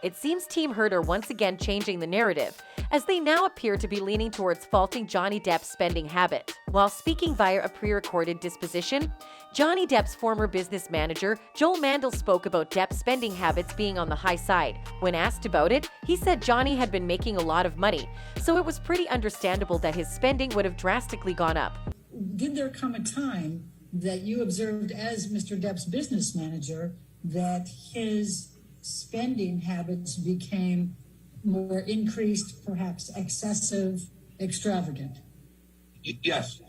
It seems Team Heard are once again changing the narrative, as they now appear to be leaning towards faulting Johnny Depp's spending habit. While speaking via a pre-recorded disposition, Johnny Depp's former business manager, Mandel, spoke about Depp's spending habits being on the high side. When asked about it, he said Johnny had been making a lot of money, so it was pretty understandable that his spending would have drastically gone up. Did there come a time that you observed as Mr. Depp's business manager that his spending habits became more increased, perhaps excessive, extravagant? Yes.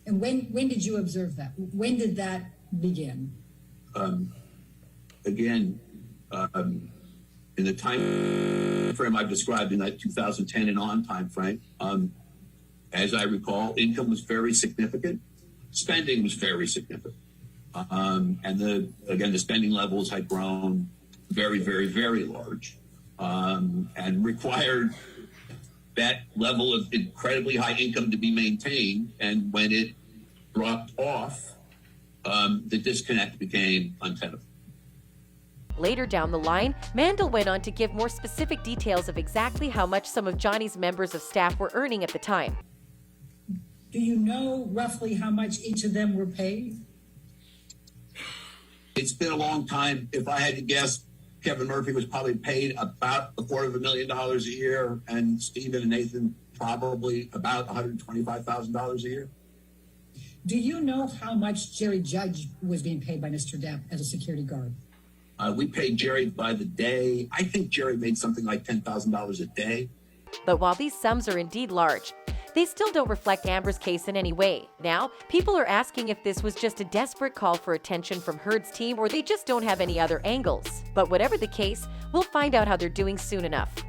And when did you observe that? When did that begin? In the time frame I've described in that 2010 and on time frame, as I recall, income was very significant. Spending was very significant. And the spending levels had grown very, very, very large, and required that level of incredibly high income to be maintained. And when it dropped off, the disconnect became untenable. Later down the line, Mandel went on to give more specific details of exactly how much some of Johnny's members of staff were earning at the time. Do you know roughly how much each of them were paid? It's been a long time. If I had to guess, Kevin Murphy was probably paid about $250,000 a year, and Stephen and Nathan probably about $125,000 a year. Do you know how much Jerry Judge was being paid by Mr. Depp as a security guard? We paid Jerry by the day. I think Jerry made something like $10,000 a day. But while these sums are indeed large, they still don't reflect Amber's case in any way. Now, people are asking if this was just a desperate call for attention from Heard's team, or they just don't have any other angles. But whatever the case, we'll find out how they're doing soon enough.